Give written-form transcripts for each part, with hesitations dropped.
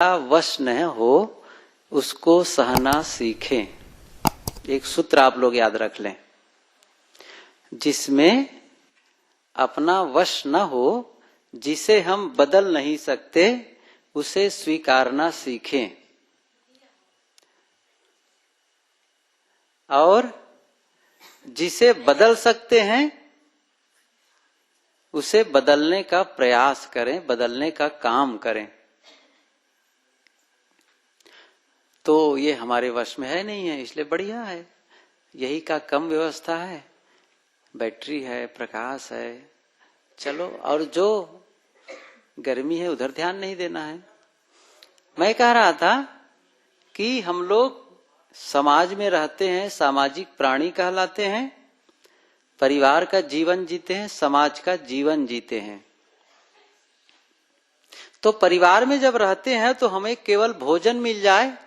जिसका वश न हो उसको सहना सीखें। एक सूत्र आप लोग याद रख लें, जिसमें अपना वश न हो, जिसे हम बदल नहीं सकते, उसे स्वीकारना सीखें। और जिसे बदल सकते हैं उसे बदलने का प्रयास करें, बदलने का काम करें। तो ये हमारे वश में है नहीं है, इसलिए बढ़िया है, यही का कम व्यवस्था है, बैटरी है, प्रकाश है, चलो। और जो गर्मी है उधर ध्यान नहीं देना है। मैं कह रहा था कि हम लोग समाज में रहते हैं, सामाजिक प्राणी कहलाते हैं, परिवार का जीवन जीते हैं, समाज का जीवन जीते हैं। तो परिवार में जब रहते हैं तो हमें केवल भोजन मिल जाए,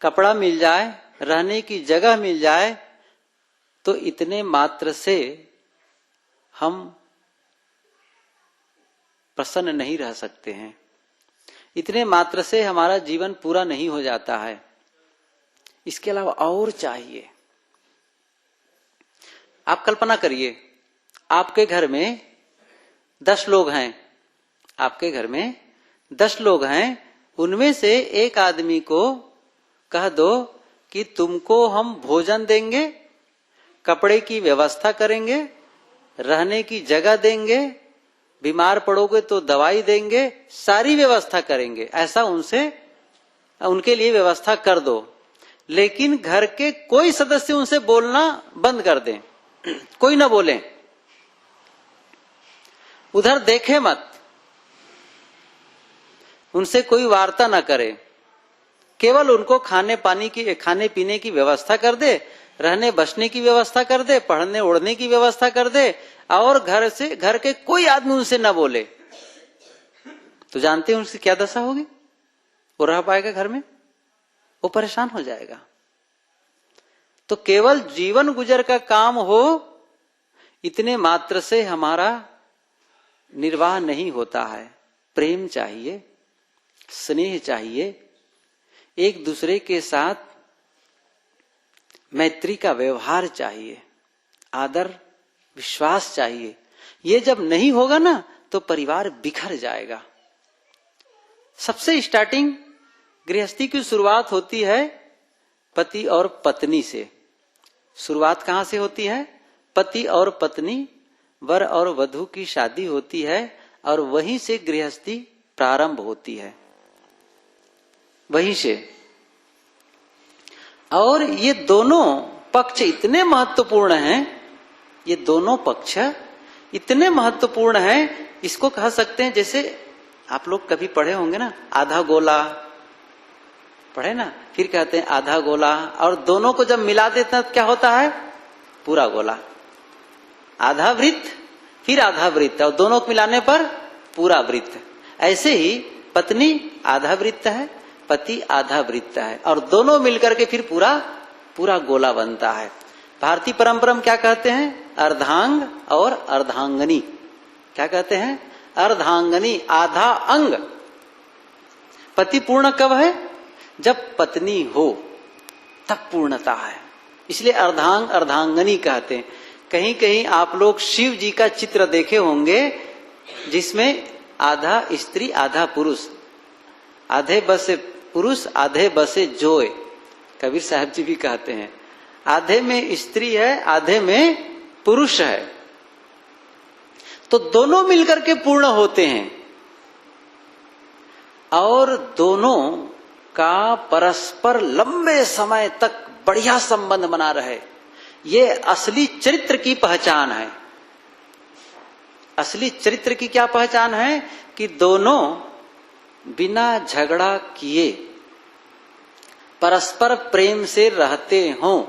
कपड़ा मिल जाए, रहने की जगह मिल जाए, तो इतने मात्र से हम प्रसन्न नहीं रह सकते हैं। इतने मात्र से हमारा जीवन पूरा नहीं हो जाता है। इसके अलावा और चाहिए। आप कल्पना करिए, आपके घर में 10 लोग हैं, आपके घर में 10 लोग हैं, उनमें से एक आदमी को कह दो कि तुमको हम भोजन देंगे, कपड़े की व्यवस्था करेंगे, रहने की जगह देंगे, बीमार पड़ोगे तो दवाई देंगे, सारी व्यवस्था करेंगे, ऐसा उनके लिए व्यवस्था कर दो। लेकिन घर के कोई सदस्य उनसे बोलना बंद कर दें, कोई ना बोले, उधर देखे मत, उनसे कोई वार्ता ना करे, केवल उनको खाने पीने की व्यवस्था कर दे, रहने बसने की व्यवस्था कर दे, पढ़ने ओढ़ने की व्यवस्था कर दे, और घर के कोई आदमी उनसे ना बोले, तो जानते हैं उनसे क्या दशा होगी? वो रह पाएगा घर में? वो परेशान हो जाएगा। तो केवल जीवन गुजर का काम हो, इतने मात्र से हमारा निर्वाह नहीं होता है। प्रेम चाहिए, स्नेह चाहिए, एक दूसरे के साथ मैत्री का व्यवहार चाहिए, आदर विश्वास चाहिए। ये जब नहीं होगा ना तो परिवार बिखर जाएगा। सबसे स्टार्टिंग गृहस्थी की शुरुआत होती है पति और पत्नी से। शुरुआत कहां से होती है? पति और पत्नी, वर और वधू की शादी होती है, और वहीं से गृहस्थी प्रारंभ होती है, वहीं से। और ये दोनों पक्ष इतने महत्वपूर्ण हैं, ये दोनों पक्ष इतने महत्वपूर्ण हैं, इसको कह सकते हैं, जैसे आप लोग कभी पढ़े होंगे ना, आधा गोला पढ़े ना, फिर कहते हैं आधा गोला, और दोनों को जब मिला देते हैं तो क्या होता है? पूरा गोला। आधा वृत्त, फिर आधा वृत्त, और दोनों को मिलाने पर पूरा वृत्त। ऐसे ही पत्नी आधा वृत्त है, पति आधा वृत्त है, और दोनों मिलकर के फिर पूरा गोला बनता है। भारतीय परंपरा में क्या कहते हैं? अर्धांग और अर्धांगनी। क्या कहते हैं? अर्धांगनी, आधा अंग। पति पूर्ण कब है? जब पत्नी हो तब पूर्णता है, इसलिए अर्धांग अर्धांगनी कहते हैं। कहीं कहीं आप लोग शिव जी का चित्र देखे होंगे, जिसमें आधा स्त्री आधा पुरुष, आधे बसे पुरुष आधे बसे जोय। कबीर साहब जी भी कहते हैं आधे में स्त्री है, आधे में पुरुष है। तो दोनों मिलकर के पूर्ण होते हैं, और दोनों का परस्पर लंबे समय तक बढ़िया संबंध बना रहे। ये असली चरित्र की पहचान है। असली चरित्र की क्या पहचान है? कि दोनों बिना झगड़ा किए परस्पर प्रेम से रहते हों।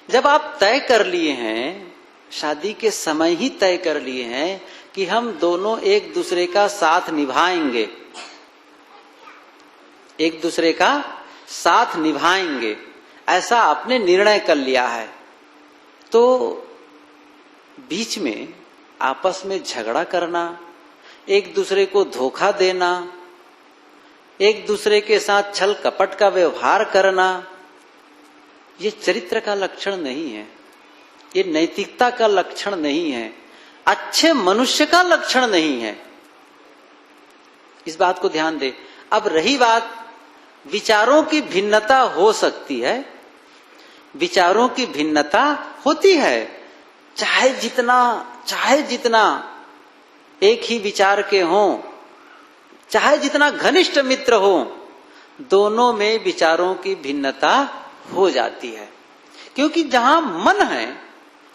जब आप तय कर लिए हैं, शादी के समय ही तय कर लिए हैं कि हम दोनों एक दूसरे का साथ निभाएंगे, एक दूसरे का साथ निभाएंगे, ऐसा आपने निर्णय कर लिया है, तो बीच में आपस में झगड़ा करना, एक दूसरे को धोखा देना, एक दूसरे के साथ छल कपट का व्यवहार करना, ये चरित्र का लक्षण नहीं है, ये नैतिकता का लक्षण नहीं है, अच्छे मनुष्य का लक्षण नहीं है। इस बात को ध्यान दे। अब रही बात, विचारों की भिन्नता हो सकती है, विचारों की भिन्नता होती है, चाहे जितना एक ही विचार के हों, चाहे जितना घनिष्ठ मित्र हो, दोनों में विचारों की भिन्नता हो जाती है। क्योंकि जहां मन है,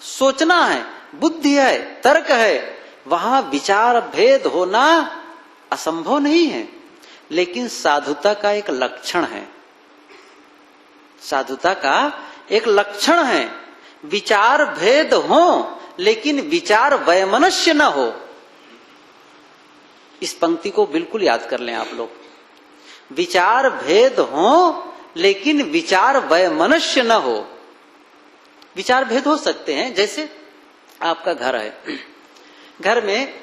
सोचना है, बुद्धि है, तर्क है, वहां विचार भेद होना असंभव नहीं है। लेकिन साधुता का एक लक्षण है, साधुता का एक लक्षण है, विचार भेद हो लेकिन विचार वैमनस्य न हो। इस पंक्ति को बिल्कुल याद कर लें आप लोग। विचार भेद हो लेकिन विचार वैमनस्य न हो। विचार भेद हो सकते हैं, जैसे आपका घर है, घर में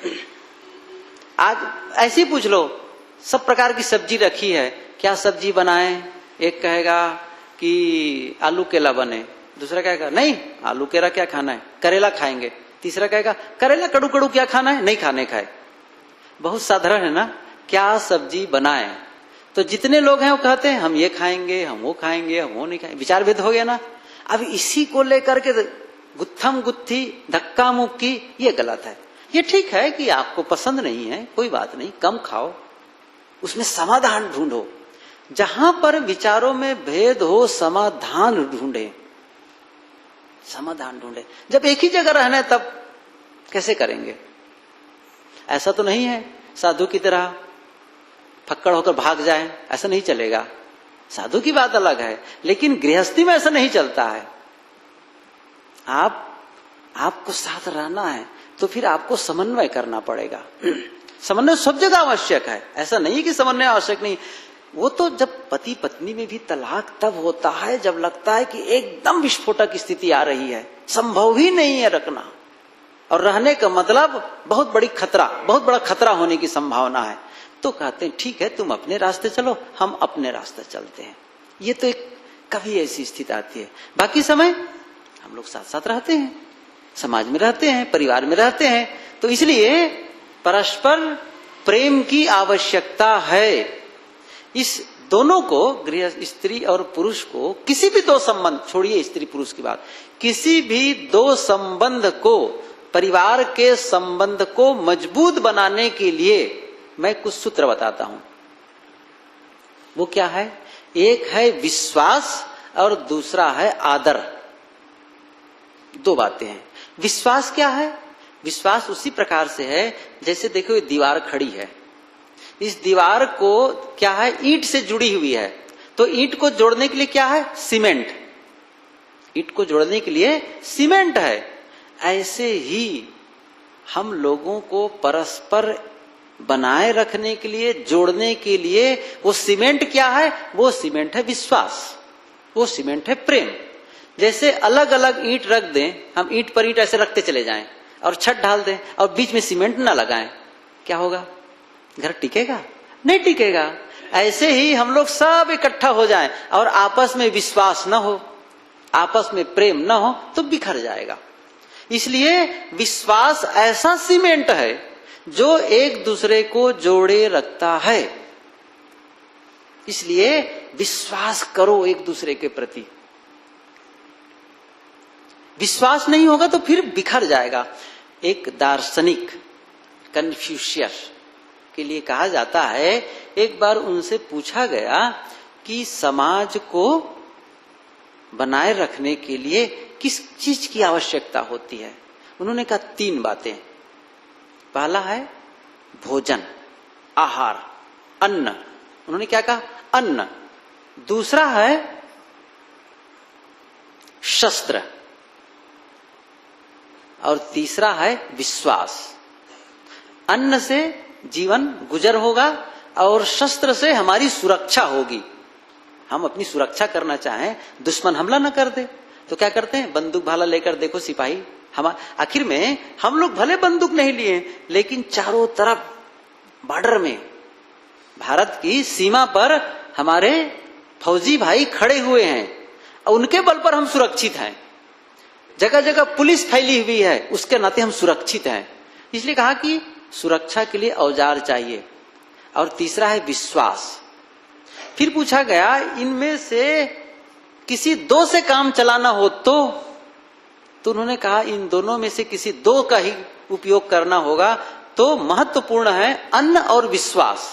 आज ऐसे ही पूछ लो, सब प्रकार की सब्जी रखी है, क्या सब्जी बनाएं? एक कहेगा कि आलू केला बने, दूसरा कहेगा नहीं आलू केला क्या खाना है, करेला खाएंगे, तीसरा कहेगा करेला कड़ू कड़ू क्या खाना है, नहीं खाने खाए। बहुत साधारण है ना, क्या सब्जी बनाएं? तो जितने लोग हैं वो कहते हैं हम ये खाएंगे, हम वो खाएंगे, हम वो नहीं खाएंगे। विचार भेद हो गया ना। अब इसी को लेकर के गुत्थम गुत्थी धक्का मुक्की, ये गलत है। ये ठीक है कि आपको पसंद नहीं है, कोई बात नहीं, कम खाओ, उसमें समाधान ढूंढो। जहां पर विचारों में भेद हो, समाधान ढूंढे, समाधान ढूंढे। जब एक ही जगह रहना है तब कैसे करेंगे? ऐसा तो नहीं है साधु की तरह फक्कड़ होकर भाग जाए, ऐसा नहीं चलेगा। साधु की बात अलग है, लेकिन गृहस्थी में ऐसा नहीं चलता है। आपको साथ रहना है तो फिर आपको समन्वय करना पड़ेगा। समन्वय सब जगह आवश्यक है, ऐसा नहीं कि समन्वय आवश्यक नहीं। वो तो जब पति पत्नी में भी तलाक तब होता है जब लगता है कि एकदम विस्फोटक स्थिति आ रही है, संभव ही नहीं है रखना, और रहने का मतलब बहुत बड़ा खतरा होने की संभावना है। तो कहते हैं ठीक है तुम अपने रास्ते चलो, हम अपने रास्ते चलते हैं। ये तो एक कभी ऐसी स्थिति आती है, बाकी समय हम लोग साथ साथ रहते हैं, समाज में रहते हैं, परिवार में रहते हैं। तो इसलिए परस्पर प्रेम की आवश्यकता है। इस दोनों को, गृह स्त्री और पुरुष को, किसी भी दो संबंध, छोड़िए स्त्री पुरुष की बात, किसी भी दो संबंध को, परिवार के संबंध को मजबूत बनाने के लिए मैं कुछ सूत्र बताता हूं। वो क्या है? एक है विश्वास और दूसरा है आदर। दो बातें हैं। विश्वास क्या है? विश्वास उसी प्रकार से है जैसे देखो ये दीवार खड़ी है, इस दीवार को क्या है, ईंट से जुड़ी हुई है, तो ईंट को जोड़ने के लिए क्या है? सीमेंट। ईंट को जोड़ने के लिए सीमेंट है। ऐसे ही हम लोगों को परस्पर बनाए रखने के लिए, जोड़ने के लिए वो सीमेंट क्या है? वो सीमेंट है विश्वास, वो सीमेंट है प्रेम। जैसे अलग अलग ईंट रख दें, हम ईंट पर ईंट ऐसे रखते चले जाएं और छत ढाल दें और बीच में सीमेंट ना लगाएं, क्या होगा? घर टिकेगा? नहीं टिकेगा। ऐसे ही हम लोग सब इकट्ठा हो जाएं और आपस में विश्वास न हो, आपस में प्रेम न हो, तो बिखर जाएगा। इसलिए विश्वास ऐसा सीमेंट है जो एक दूसरे को जोड़े रखता है। इसलिए विश्वास करो एक दूसरे के प्रति। विश्वास नहीं होगा तो फिर बिखर जाएगा। एक दार्शनिक कन्फ्यूशियस के लिए कहा जाता है, एक बार उनसे पूछा गया कि समाज को बनाए रखने के लिए किस चीज की आवश्यकता होती है? उन्होंने कहा 3 बातें। पहला है भोजन, आहार, अन्न। उन्होंने क्या कहा? अन्न। दूसरा है शस्त्र, और तीसरा है विश्वास। अन्न से जीवन गुजर होगा और शस्त्र से हमारी सुरक्षा होगी। हम अपनी सुरक्षा करना चाहें, दुश्मन हमला न कर दे, तो क्या करते हैं? बंदूक भाला लेकर, देखो सिपाही आखिर में हम लोग भले बंदूक नहीं लिए, लेकिन चारों तरफ बॉर्डर में भारत की सीमा पर हमारे फौजी भाई खड़े हुए हैं और उनके बल पर हम सुरक्षित हैं। जगह जगह पुलिस फैली हुई है, उसके नाते हम सुरक्षित हैं। इसलिए कहा कि सुरक्षा के लिए औजार चाहिए। और तीसरा है विश्वास। फिर पूछा गया इनमें से किसी दो से काम चलाना हो तो उन्होंने कहा इन दोनों में से किसी दो का ही उपयोग करना होगा। तो महत्वपूर्ण है अन्न और विश्वास।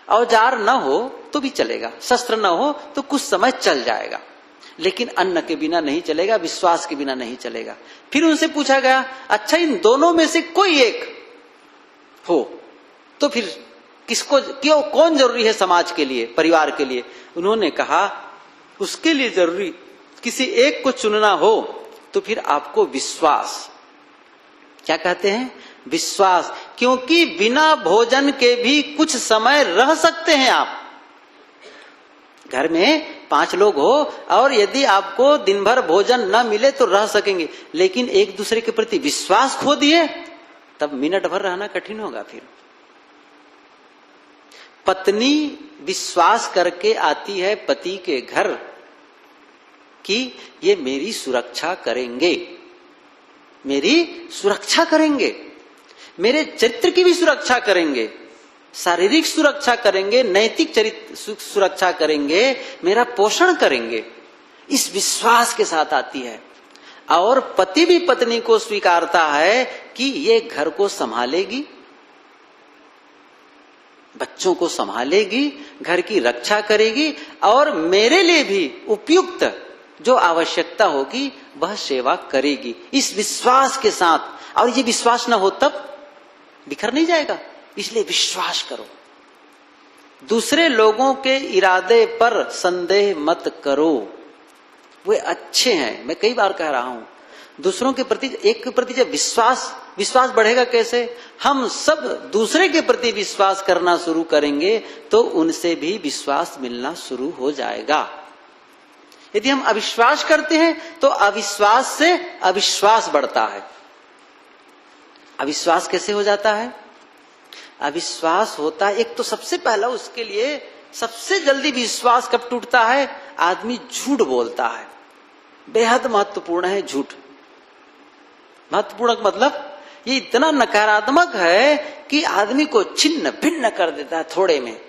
औजार न हो तो भी चलेगा, शस्त्र न हो तो कुछ समय चल जाएगा, लेकिन अन्न के बिना नहीं चलेगा, विश्वास के बिना नहीं चलेगा। फिर उनसे पूछा गया अच्छा इन दोनों में से कोई एक हो तो फिर किसको क्यों कौन जरूरी है समाज के लिए, परिवार के लिए? उन्होंने कहा उसके लिए जरूरी किसी एक को चुनना हो तो फिर आपको विश्वास। क्या कहते हैं? विश्वास। क्योंकि बिना भोजन के भी कुछ समय रह सकते हैं आप। घर में 5 लोग हो और यदि आपको दिन भर भोजन न मिले तो रह सकेंगे, लेकिन एक दूसरे के प्रति विश्वास खो दिए तब मिनट भर रहना कठिन होगा। फिर पत्नी विश्वास करके आती है पति के घर कि ये मेरी सुरक्षा करेंगे, मेरी सुरक्षा करेंगे, मेरे चरित्र की भी सुरक्षा करेंगे, शारीरिक सुरक्षा करेंगे, नैतिक चरित्र सुरक्षा करेंगे, मेरा पोषण करेंगे। इस विश्वास के साथ आती है। और पति भी पत्नी को स्वीकारता है कि ये घर को संभालेगी, बच्चों को संभालेगी, घर की रक्षा करेगी और मेरे लिए भी उपयुक्त जो आवश्यकता होगी वह सेवा करेगी। इस विश्वास के साथ। और ये विश्वास ना हो तब बिखर नहीं जाएगा, इसलिए विश्वास करो। दूसरे लोगों के इरादे पर संदेह मत करो, वे अच्छे हैं। मैं कई बार कह रहा हूं दूसरों के प्रति, एक के प्रति जब विश्वास बढ़ेगा कैसे? हम सब दूसरे के प्रति विश्वास करना शुरू करेंगे तो उनसे भी विश्वास मिलना शुरू हो जाएगा। यदि हम अविश्वास करते हैं तो अविश्वास से अविश्वास बढ़ता है। अविश्वास कैसे हो जाता है? अविश्वास होता है, एक तो सबसे पहला उसके लिए सबसे जल्दी विश्वास कब टूटता है? आदमी झूठ बोलता है। बेहद महत्वपूर्ण है झूठ। महत्वपूर्ण मतलब ये इतना नकारात्मक है कि आदमी को छिन्न भिन्न कर देता है थोड़े में।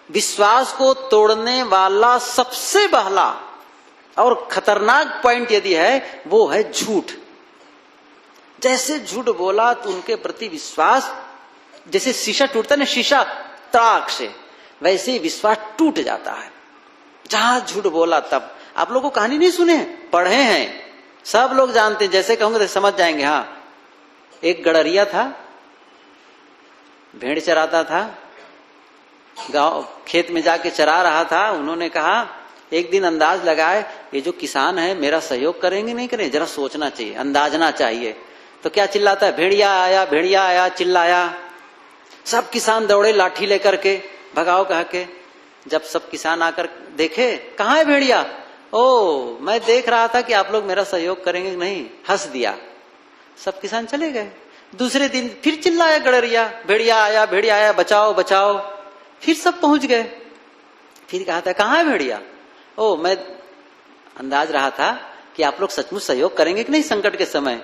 विश्वास को तोड़ने वाला सबसे पहला और खतरनाक पॉइंट यदि है वो है झूठ। जैसे झूठ बोला तो उनके प्रति विश्वास, जैसे शीशा टूटता है ना, शीशा तड़ाक से, वैसे ही विश्वास टूट जाता है जहां झूठ बोला तब। आप लोगों को कहानी नहीं सुने हैं, पढ़े हैं, सब लोग जानते हैं। जैसे कहूंगे तो समझ जाएंगे। हाँ, एक गड़रिया था, भेड़ चराता था, गांव खेत में जाके चरा रहा था। उन्होंने कहा एक दिन अंदाज लगाए ये जो किसान है मेरा सहयोग करेंगे नहीं करेंगे, जरा सोचना चाहिए, अंदाजना चाहिए। तो क्या चिल्लाता है? भेड़िया आया, भेड़िया आया, चिल्लाया। सब किसान दौड़े लाठी लेकर के, भगाओ कह के। जब सब किसान आकर देखे कहाँ है भेड़िया, ओ मैं देख रहा था कि आप लोग मेरा सहयोग करेंगे नहीं, हंस दिया। सब किसान चले गए। दूसरे दिन फिर चिल्लाया गड़रिया, भेड़िया आया, भेड़िया आया, बचाओ बचाओ। फिर सब पहुंच गए। फिर कहा था कहाँ है भेड़िया, ओ मैं अंदाज रहा था कि आप लोग सचमुच सहयोग करेंगे कि नहीं संकट के समय।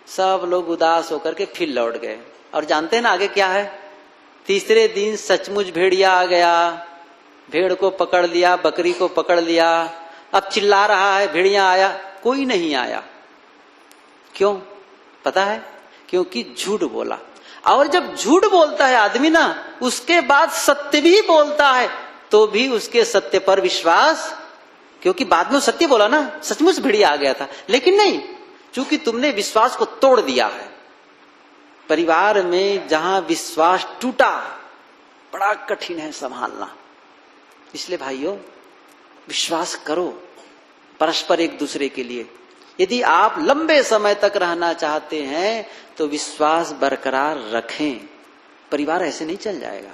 सब लोग उदास होकर के फिर लौट गए। और जानते हैं ना आगे क्या है? तीसरे दिन सचमुच भेड़िया आ गया, भेड़ को पकड़ लिया, बकरी को पकड़ लिया। अब चिल्ला रहा है भेड़िया आया, कोई नहीं आया। क्यों पता है? क्योंकि झूठ बोला। और जब झूठ बोलता है आदमी ना, उसके बाद सत्य भी बोलता है तो भी उसके सत्य पर विश्वास, क्योंकि बाद में सत्य बोला ना, सचमुच भेड़िया आ गया था, लेकिन नहीं, चूंकि तुमने विश्वास को तोड़ दिया है। परिवार में जहां विश्वास टूटा बड़ा कठिन है संभालना। इसलिए भाइयों विश्वास करो परस्पर एक दूसरे के लिए। यदि आप लंबे समय तक रहना चाहते हैं तो विश्वास बरकरार रखें। परिवार ऐसे नहीं चल जाएगा।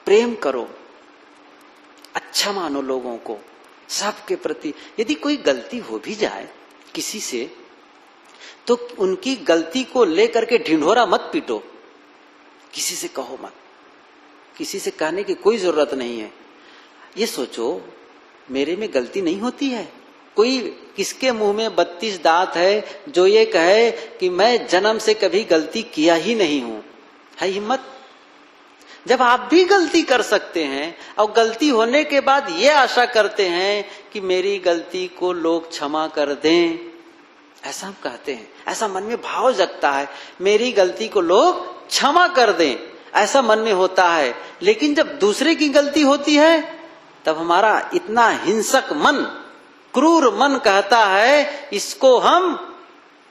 प्रेम करो, अच्छा मानो लोगों को, सबके प्रति। यदि कोई गलती हो भी जाए किसी से तो उनकी गलती को लेकर के ढिंढोरा मत पीटो, किसी से कहो मत। किसी से कहने की कोई जरूरत नहीं है। ये सोचो मेरे में गलती नहीं होती है। कोई किसके मुंह में 32 दांत है जो ये कहे कि मैं जन्म से कभी गलती किया ही नहीं हूं? है हिम्मत? जब आप भी गलती कर सकते हैं और गलती होने के बाद ये आशा करते हैं कि मेरी गलती को लोग क्षमा कर दें, ऐसा हम कहते हैं, ऐसा मन में भाव जगता है, मेरी गलती को लोग क्षमा कर दें, ऐसा मन में होता है। लेकिन जब दूसरे की गलती होती है तब हमारा इतना हिंसक मन, क्रूर मन कहता है इसको हम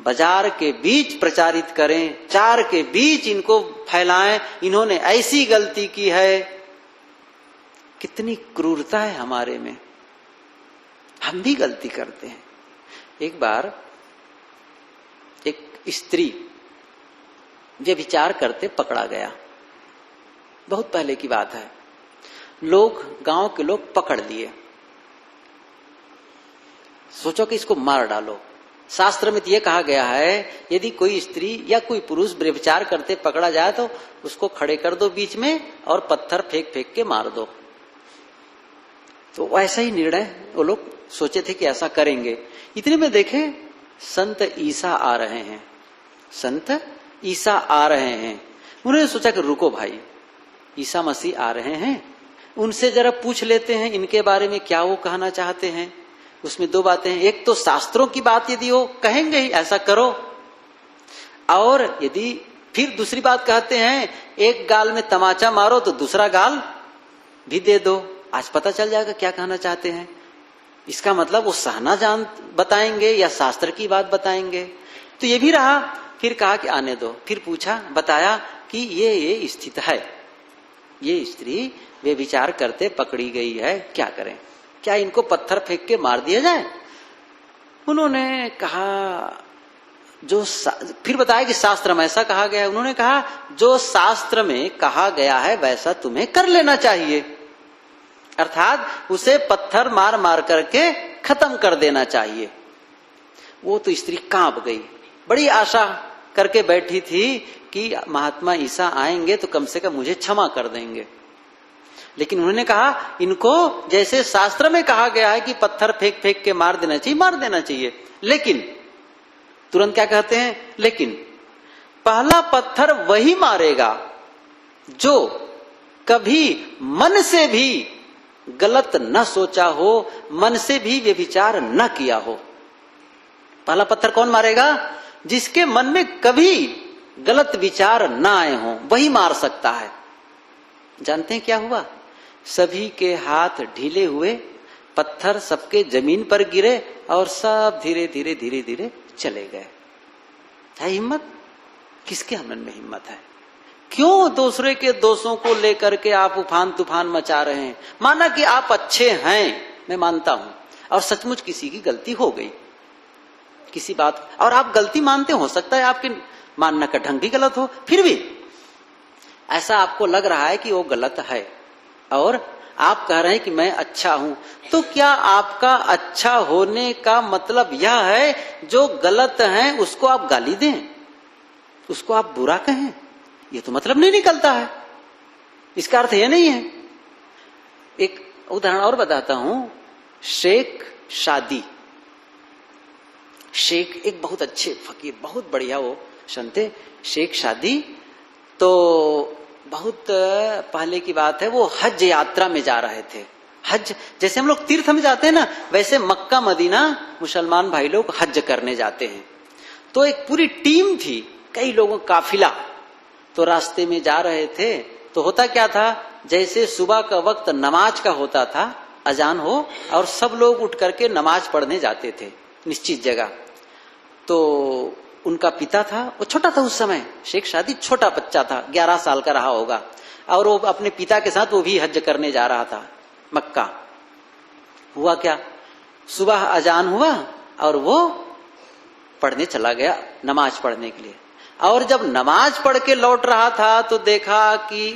बाजार के बीच प्रचारित करें, चार के बीच इनको फैलाएं, इन्होंने ऐसी गलती की है। कितनी क्रूरता है हमारे में, हम भी गलती करते हैं। एक बार एक स्त्री व्यभिचार करते पकड़ा गया, बहुत पहले की बात है। लोग, गांव के लोग पकड़ लिए, सोचो कि इसको मार डालो। शास्त्र में तो यह कहा गया है यदि कोई स्त्री या कोई पुरुष व्यभिचार करते पकड़ा जाए तो उसको खड़े कर दो बीच में और पत्थर फेंक फेंक के मार दो। तो ऐसा ही निर्णय वो लोग सोचे थे कि ऐसा करेंगे। इतने में देखे संत ईसा आ रहे हैं, संत ईसा आ रहे हैं। उन्होंने सोचा कि रुको भाई, ईसा मसीह आ रहे हैं, उनसे जरा पूछ लेते हैं इनके बारे में क्या वो कहना चाहते हैं। उसमें दो बातें हैं, एक तो शास्त्रों की बात यदि वो कहेंगे ही ऐसा करो, और यदि फिर दूसरी बात कहते हैं एक गाल में तमाचा मारो तो दूसरा गाल भी दे दो, आज पता चल जाएगा क्या कहना चाहते हैं। इसका मतलब वो सहना जान बताएंगे या शास्त्र की बात बताएंगे। तो ये भी रहा। फिर कहा कि आने दो। फिर पूछा, बताया कि ये स्थिति है, ये स्त्री वे विचार करते पकड़ी गई है, क्या करें, क्या इनको पत्थर फेंक के मार दिया जाए? उन्होंने कहा फिर बताया कि शास्त्र में ऐसा कहा गया है। उन्होंने कहा जो शास्त्र में कहा गया है वैसा तुम्हें कर लेना चाहिए, अर्थात उसे पत्थर मार मार करके खत्म कर देना चाहिए। वो तो स्त्री कांप गई, बड़ी आशा करके बैठी थी कि महात्मा ईसा आएंगे तो कम से कम मुझे क्षमा कर देंगे। लेकिन उन्होंने कहा इनको जैसे शास्त्र में कहा गया है कि पत्थर फेंक फेंक के मार देना चाहिए, मार देना चाहिए। लेकिन तुरंत क्या कहते हैं, लेकिन पहला पत्थर वही मारेगा जो कभी मन से भी गलत न सोचा हो, मन से भी व्यभिचार न किया हो। पहला पत्थर कौन मारेगा? जिसके मन में कभी गलत विचार न आए हों, वही मार सकता है। जानते हैं क्या हुआ? सभी के हाथ ढीले हुए, पत्थर सबके जमीन पर गिरे और सब धीरे धीरे धीरे धीरे चले गए। है हिम्मत? किसके मन में हिम्मत है? क्यों दूसरे के दोषों को लेकर के आप उफान तूफान मचा रहे हैं? माना कि आप अच्छे हैं, मैं मानता हूं, और सचमुच किसी की गलती हो गई किसी बात, और आप गलती मानते हो सकता है आपके मानने का ढंग भी गलत हो, फिर भी ऐसा आपको लग रहा है कि वो गलत है और आप कह रहे हैं कि मैं अच्छा हूं, तो क्या आपका अच्छा होने का मतलब यह है जो गलत है उसको आप गाली दें, उसको आप बुरा कहें? ये तो मतलब नहीं निकलता है, इसका अर्थ यह नहीं है। एक उदाहरण और बताता हूं। शेख शादी, शेख एक बहुत अच्छे फकीर, बहुत बढ़िया वो संते, शेख शादी। तो बहुत पहले की बात है, वो हज यात्रा में जा रहे थे। हज जैसे हम लोग तीर्थ में जाते हैं ना, वैसे मक्का मदीना मुसलमान भाई लोग हज करने जाते हैं। तो एक पूरी टीम थी, कई लोगों का काफिला, तो रास्ते में जा रहे थे। तो होता क्या था, जैसे सुबह का वक्त नमाज का होता था, अजान हो और सब लोग उठ करके नमाज पढ़ने जाते थे निश्चित जगह। तो उनका पिता था, वो छोटा था उस समय, शेख शादी छोटा बच्चा था, 11 साल का रहा होगा, और वो अपने पिता के साथ वो भी हज करने जा रहा था मक्का। हुआ क्या, सुबह अजान हुआ और वो पढ़ने चला गया, नमाज पढ़ने के लिए। और जब नमाज पढ़ के लौट रहा था तो देखा कि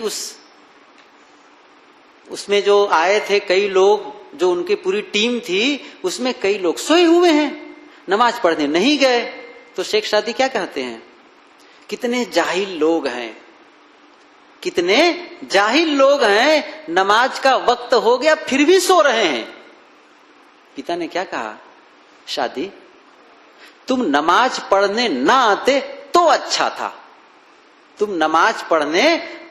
उसमें जो आए थे कई लोग, जो उनकी पूरी टीम थी, उसमें कई लोग सोए हुए हैं, नमाज पढ़ने नहीं गए। तो शेख शादी क्या कहते हैं, कितने जाहिल लोग हैं, कितने जाहिल लोग हैं, नमाज का वक्त हो गया फिर भी सो रहे हैं। पिता ने क्या कहा, शादी तुम नमाज पढ़ने ना आते तो अच्छा था, तुम नमाज पढ़ने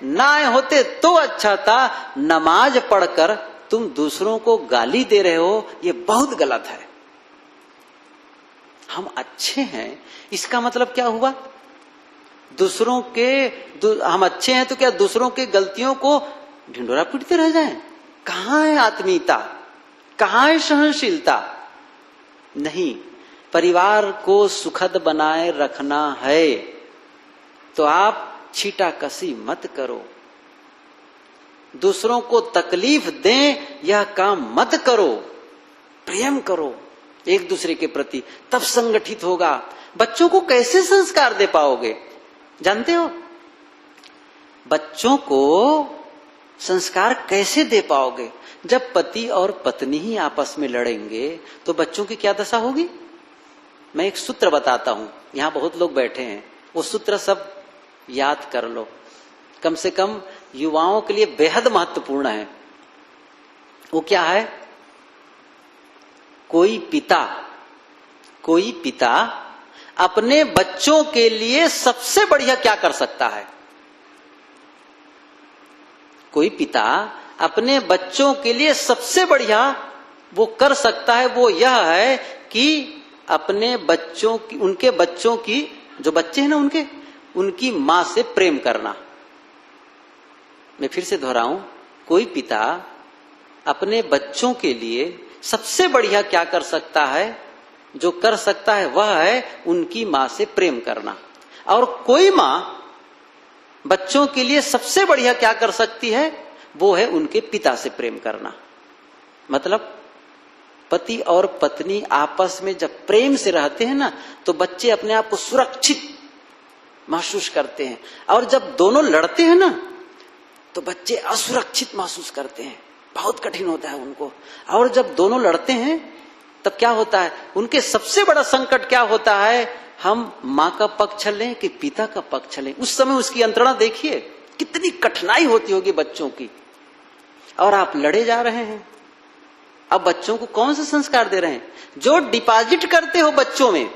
ना आए होते तो अच्छा था, नमाज पढ़कर तुम दूसरों को गाली दे रहे हो, ये बहुत गलत है। हम अच्छे हैं इसका मतलब क्या हुआ, दूसरों के हम अच्छे हैं तो क्या दूसरों के गलतियों को ढिंडोरा पीटते रह जाएं? कहां है आत्मीयता, कहां है सहनशीलता? नहीं, परिवार को सुखद बनाए रखना है तो आप छीटाकशी मत करो, दूसरों को तकलीफ दें यह काम मत करो, प्रेम करो एक दूसरे के प्रति, तब संगठित होगा। बच्चों को कैसे संस्कार दे पाओगे, जानते हो? बच्चों को संस्कार कैसे दे पाओगे? जब पति और पत्नी ही आपस में लड़ेंगे तो बच्चों की क्या दशा होगी? मैं एक सूत्र बताता हूं, यहां बहुत लोग बैठे हैं, वो सूत्र सब याद कर लो, कम से कम युवाओं के लिए बेहद महत्वपूर्ण है। वो क्या है? कोई पिता अपने बच्चों के लिए सबसे बढ़िया क्या कर सकता है? कोई पिता अपने बच्चों के लिए सबसे बढ़िया वो कर सकता है, वो यह है कि अपने बच्चों की, उनके बच्चों की, जो बच्चे हैं ना उनकी मां से प्रेम करना। मैं फिर से दोहराऊं, कोई पिता अपने बच्चों के लिए सबसे बढ़िया क्या कर सकता है? जो कर सकता है वह है उनकी मां से प्रेम करना। और कोई मां बच्चों के लिए सबसे बढ़िया क्या कर सकती है? वो है उनके पिता से प्रेम करना। मतलब पति और पत्नी आपस में जब प्रेम से रहते हैं ना तो बच्चे अपने आप को सुरक्षित महसूस करते हैं, और जब दोनों लड़ते हैं ना तो बच्चे असुरक्षित महसूस करते हैं, बहुत कठिन होता है उनको। और जब दोनों लड़ते हैं तब क्या होता है? उनके सबसे बड़ा संकट क्या होता है? हम मां का पक्ष लें कि पिता का पक्ष लें? उस समय उसकी यंत्रणा देखिए, कितनी कठिनाई होती होगी बच्चों की। और आप लड़े जा रहे हैं। अब बच्चों को कौन सा संस्कार दे रहे हैं? जो डिपॉजिट करते हो बच्चों में,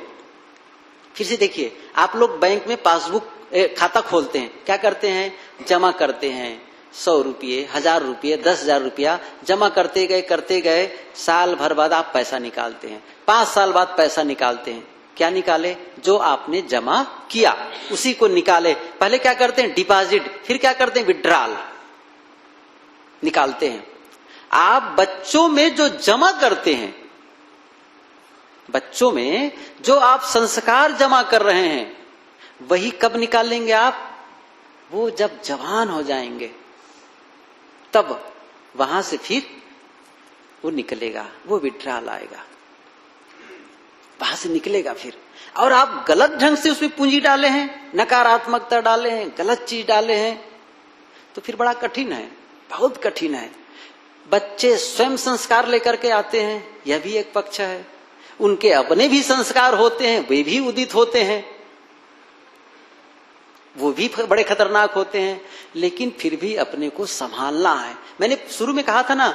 फिर से देखिए, आप लोग बैंक में पासबुक खाता खोलते हैं, क्या करते हैं? जमा करते हैं 100 रुपये, 1000 रुपये, 10,000 रुपया जमा करते गए, साल भर बाद आप पैसा निकालते हैं, 5 साल बाद पैसा निकालते हैं। क्या निकाले? जो आपने जमा किया उसी को निकाले। पहले क्या करते हैं? डिपॉजिट, फिर क्या करते हैं? विड्रॉल निकालते हैं। आप बच्चों में जो जमा करते हैं, बच्चों में जो आप संस्कार जमा कर रहे हैं, वही कब निकालेंगे आप? वो जब जवान हो जाएंगे तब वहां से फिर वो निकलेगा, वो विड्रॉल आएगा, वहां से निकलेगा फिर। और आप गलत ढंग से उसमें पूंजी डाले हैं, नकारात्मकता डाले हैं, गलत चीज डाले हैं, तो फिर बड़ा कठिन है, बहुत कठिन है। बच्चे स्वयं संस्कार लेकर के आते हैं, यह भी एक पक्ष है। उनके अपने भी संस्कार होते हैं, वे भी उदित होते हैं, वो भी बड़े खतरनाक होते हैं। लेकिन फिर भी अपने को संभालना है। मैंने शुरू में कहा था ना,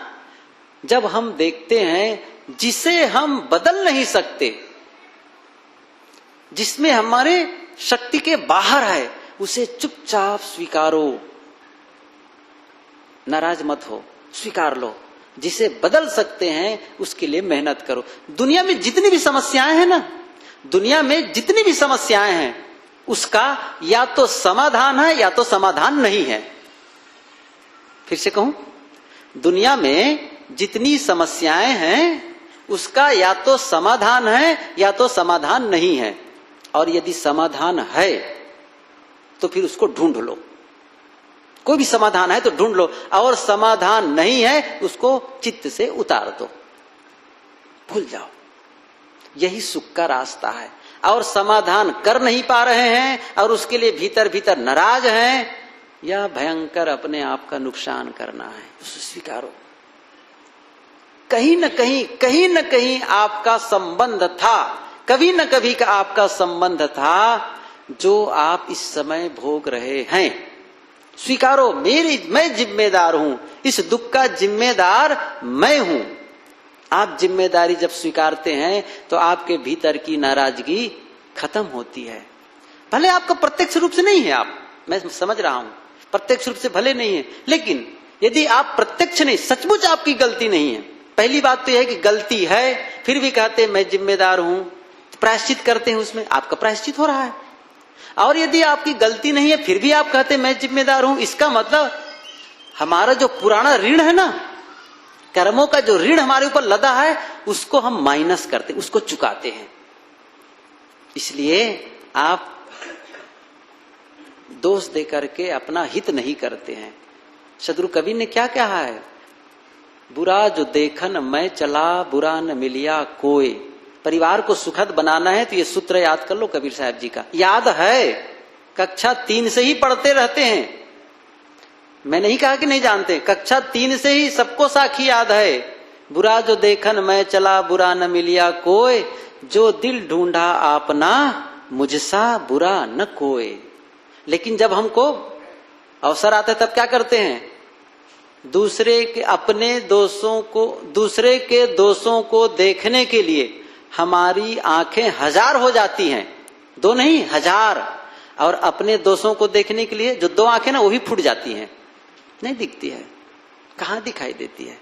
जब हम देखते हैं जिसे हम बदल नहीं सकते, जिसमें हमारे शक्ति के बाहर है, उसे चुपचाप स्वीकारो, नाराज मत हो, स्वीकार लो। जिसे बदल सकते हैं उसके लिए मेहनत करो। दुनिया में जितनी भी समस्याएं हैं ना, दुनिया में जितनी भी समस्याएं हैं, उसका या तो समाधान है या तो समाधान नहीं है। फिर से कहूं, दुनिया में जितनी समस्याएं हैं उसका या तो समाधान है या तो समाधान नहीं है। और यदि समाधान है तो फिर उसको ढूंढ लो, कोई भी समाधान है तो ढूंढ लो, और समाधान नहीं है उसको चित्त से उतार दो, भूल जाओ। यही सुख का रास्ता है। और समाधान कर नहीं पा रहे हैं और उसके लिए भीतर भीतर नाराज हैं, यह भयंकर अपने आप का नुकसान करना है। उसे स्वीकारो। कहीं न कहीं आपका संबंध था, कभी न कभी का आपका संबंध था जो आप इस समय भोग रहे हैं। स्वीकारो, मैं जिम्मेदार हूं, इस दुख का जिम्मेदार मैं हूं। आप जिम्मेदारी जब स्वीकारते हैं तो आपके भीतर की नाराजगी खत्म होती है। भले आपका प्रत्यक्ष रूप से नहीं है, मैं समझ रहा हूं, प्रत्यक्ष रूप से भले नहीं है, लेकिन यदि आप प्रत्यक्ष नहीं, सचमुच आपकी गलती नहीं है, पहली बात तो यह है कि गलती है, फिर भी कहते हैं मैं जिम्मेदार हूं, तो प्रायश्चित करते हैं, उसमें आपका प्रायश्चित हो रहा है। और यदि आपकी गलती नहीं है फिर भी आप कहते हैं मैं जिम्मेदार हूं, इसका मतलब हमारा जो पुराना ऋण है ना, कर्मों का जो ऋण हमारे ऊपर लदा है, उसको हम माइनस करते, उसको चुकाते हैं। इसलिए आप दोष दे करके अपना हित नहीं करते हैं। सदगुरु कवि ने क्या कहा है, बुरा जो देखन मैं चला, बुरा न मिलिया कोई। परिवार को सुखद बनाना है तो ये सूत्र याद कर लो कबीर साहब जी का, याद है, कक्षा 3 से ही पढ़ते रहते हैं। मैं नहीं कहा कि नहीं जानते, कक्षा 3 से ही सबको साखी याद है। बुरा जो देखन मैं चला, बुरा न मिलिया कोई, जो दिल ढूंढा आपना, मुझसा बुरा न कोई। लेकिन जब हमको अवसर आता है तब क्या करते हैं, दूसरे के दोषों को देखने के लिए हमारी आंखें 1000 हो जाती हैं, 2 नहीं 1000, और अपने दोषों को देखने के लिए जो 2 आंखें ना वो भी फूट जाती हैं, नहीं दिखती है, कहां दिखाई देती है।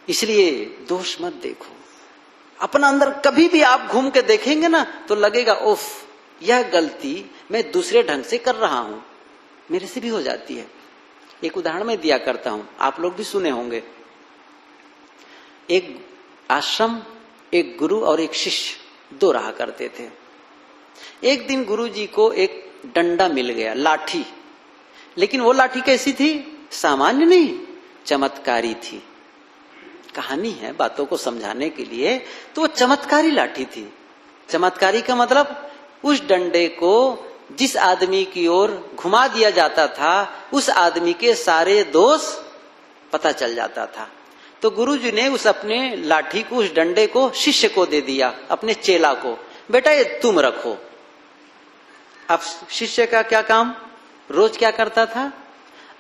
इसलिए दोष मत देखो, अपना अंदर कभी भी आप घूम के देखेंगे ना तो लगेगा उफ, यह गलती मैं दूसरे ढंग से कर रहा हूं, मेरे से भी हो जाती है। एक उदाहरण मैं दिया करता हूं, आप लोग भी सुने होंगे। एक आश्रम, एक गुरु और एक शिष्य 2 रहा करते थे। एक दिन गुरु जी को एक डंडा मिल गया, लाठी, लेकिन वो लाठी कैसी थी, सामान्य नहीं, चमत्कारी थी। कहानी है बातों को समझाने के लिए, तो वो चमत्कारी लाठी थी। चमत्कारी का मतलब उस डंडे को जिस आदमी की ओर घुमा दिया जाता था उस आदमी के सारे दोष पता चल जाता था। तो गुरुजी ने उस अपने लाठी को, उस डंडे को शिष्य को दे दिया, अपने चेला को, बेटा ये तुम रखो। अब शिष्य का क्या काम, रोज क्या करता था,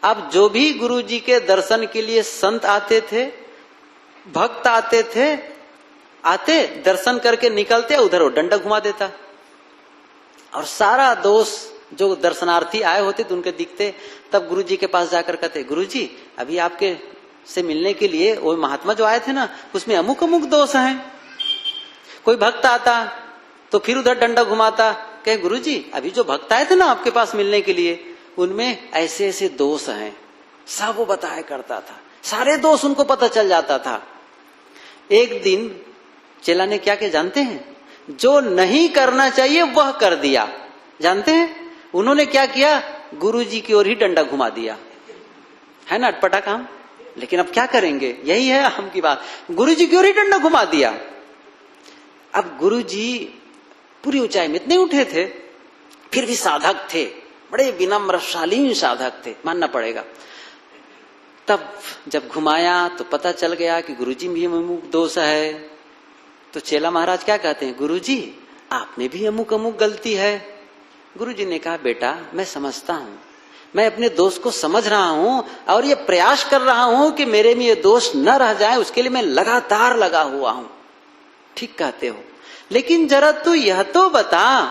अब जो भी गुरुजी के दर्शन के लिए संत आते थे, भक्त आते थे, आते दर्शन करके निकलते, उधर वो डंडा घुमा देता, और सारा दोष जो दर्शनार्थी आए होते थे उनके दिखते। तब गुरुजी के पास जाकर कहते, गुरुजी अभी आपके से मिलने के लिए वो महात्मा जो आए थे ना, उसमें अमुक अमुक दोष हैं। कोई भक्त आता तो फिर उधर डंडा घुमाता, कहे गुरुजी अभी जो भक्त आए थे ना आपके पास मिलने के लिए, उनमें ऐसे ऐसे दोष हैं, सब वो बताया करता था, सारे दोष उनको पता चल जाता था। एक दिन चेला ने क्या किया जानते हैं, जो नहीं करना चाहिए वह कर दिया। जानते हैं उन्होंने क्या किया, गुरुजी की ओर ही डंडा घुमा दिया। है ना अटपटा काम, लेकिन अब क्या करेंगे, यही है हम की बात, गुरुजी की ओर ही डंडा घुमा दिया। अब गुरुजी पूरी ऊंचाई में इतने उठे थे, फिर भी साधक थे, बड़े विनम्र शालीन साधक थे, मानना पड़ेगा। तब जब घुमाया तो पता चल गया कि गुरुजी में अमुक दोष है। तो चेला महाराज क्या कहते हैं, गुरुजी आप में भी अमुक अमुक गलती है। गुरुजी ने कहा, बेटा मैं समझता हूं, मैं अपने दोष को समझ रहा हूं और ये प्रयास कर रहा हूं कि मेरे में ये दोष न रह जाए, उसके लिए मैं लगातार लगा हुआ हूं। ठीक कहते हो, लेकिन जरा तू यह तो बता,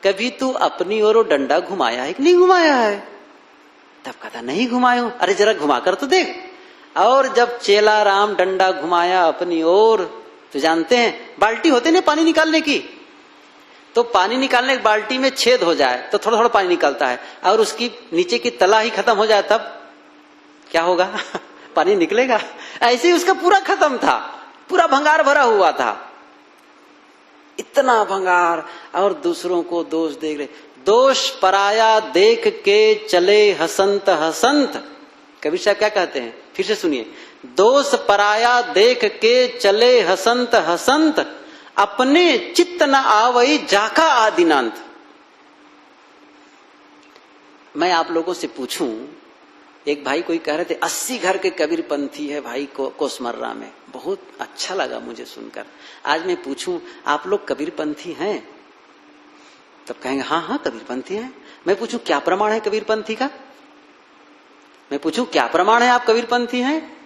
कभी तू अपनी ओर डंडा घुमाया है कि नहीं घुमाया है? तब कहता नहीं घुमाया हूं। अरे जरा घुमा कर तो देख। और जब चेला राम डंडा घुमाया अपनी ओर, तो जानते हैं बाल्टी होते ना पानी निकालने की, तो पानी निकालने की बाल्टी में छेद हो जाए तो थोड़ा थोड़ा पानी निकलता है, और उसकी नीचे की तला ही खत्म हो जाए तब क्या होगा पानी निकलेगा। ऐसे ही उसका पूरा खत्म था, पूरा भंगार भरा हुआ था, इतना भंगार। और दूसरों को दोष देख रहे, दोष पराया देख के चले हसंत हसंत। कबीर साहब क्या कहते हैं, फिर से सुनिए, दोष पराया देख के चले हसंत हसंत, अपने चित्त न आवई जाका आदिनांत। मैं आप लोगों से पूछूं, एक भाई कोई कह रहे थे 80 घर के कबीर पंथी है भाई कोसमर्रा में, बहुत अच्छा लगा मुझे सुनकर। आज मैं पूछूं आप लोग कबीर पंथी हैं? तब कहेंगे हाँ हाँ कबीर पंथी हैं। मैं पूछूं क्या प्रमाण है कबीर पंथी का? मैं पूछूं क्या प्रमाण है आप कबीरपंथी हैं,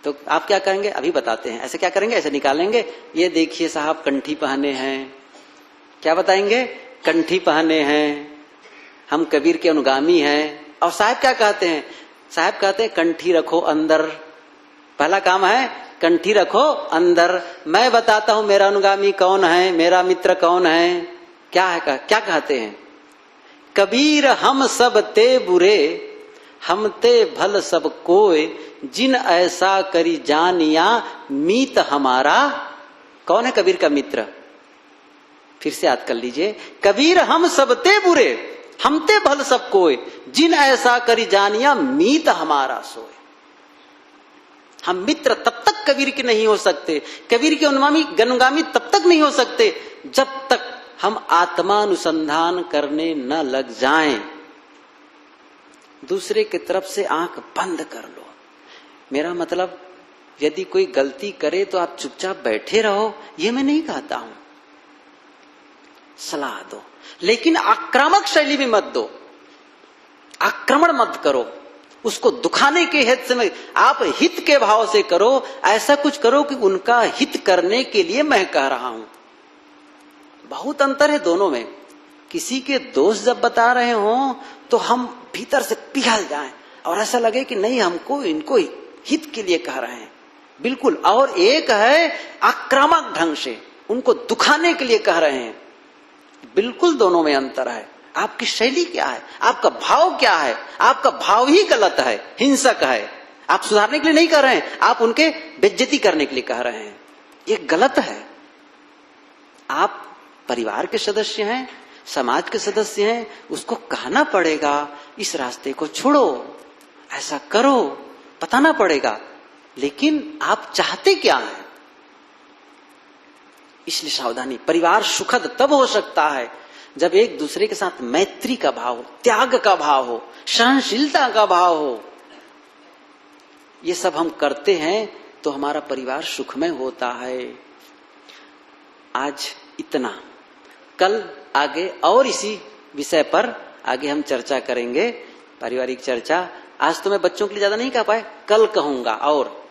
तो आप क्या कहेंगे? अभी बताते हैं। ऐसे क्या करेंगे? ऐसे निकालेंगे, ये देखिए साहब कंठी पहने हैं। क्या बताएंगे? कंठी पहने हैं, हम कबीर के अनुगामी हैं। और साहब क्या कहते हैं? साहब कहते हैं कंठी रखो अंदर। पहला काम है कंठी रखो अंदर। मैं बताता हूं मेरा अनुगामी कौन है, मेरा मित्र कौन है। क्या है? क्या कहते हैं? कबीर हम सब ते बुरे, हम ते भल सब कोय, जिन ऐसा करी जानिया मीत हमारा। कौन है कबीर का मित्र? फिर से याद कर लीजिए। कबीर हम सब ते बुरे, हम ते भल सब कोय, जिन ऐसा करी जानिया मीत हमारा सोए। हम मित्र तब तक कबीर के नहीं हो सकते, कबीर के अनुगामी तब तक नहीं हो सकते जब तक हम आत्मानुसंधान करने न लग जाएं। दूसरे की तरफ से आंख बंद कर लो। मेरा मतलब यदि कोई गलती करे तो आप चुपचाप बैठे रहो, ये मैं नहीं कहता हूं। सलाह दो, लेकिन आक्रामक शैली में मत दो। आक्रमण मत करो, उसको दुखाने के हित से आप हित के भाव से करो। ऐसा कुछ करो कि उनका हित करने के लिए मैं कह रहा हूं। बहुत अंतर है दोनों में। किसी के दोष जब बता रहे हो तो हम भीतर से पिघल जाएं और ऐसा लगे कि नहीं, हमको इनको हित के लिए कह रहे हैं, बिल्कुल। और एक है आक्रामक ढंग से उनको दुखाने के लिए कह रहे हैं, बिल्कुल। दोनों में अंतर है। आपकी शैली क्या है, आपका भाव क्या है? आपका भाव ही गलत है, हिंसक है। आप सुधारने के लिए नहीं कर रहे हैं, आप उनके बेइज्जती करने के लिए कह रहे हैं। ये गलत है। आप परिवार के सदस्य हैं, समाज के सदस्य हैं, उसको कहना पड़ेगा इस रास्ते को छोड़ो, ऐसा करो, बताना पड़ेगा। लेकिन आप चाहते क्या हैं? इसलिए सावधानी। परिवार सुखद तब हो सकता है जब एक दूसरे के साथ मैत्री का भाव हो, त्याग का भाव हो, सहनशीलता का भाव हो। ये सब हम करते हैं तो हमारा परिवार सुखमय होता है। आज इतना, कल आगे और इसी विषय पर आगे हम चर्चा करेंगे, पारिवारिक चर्चा। आज तो मैं बच्चों के लिए ज्यादा नहीं कह पाए, कल कहूंगा। और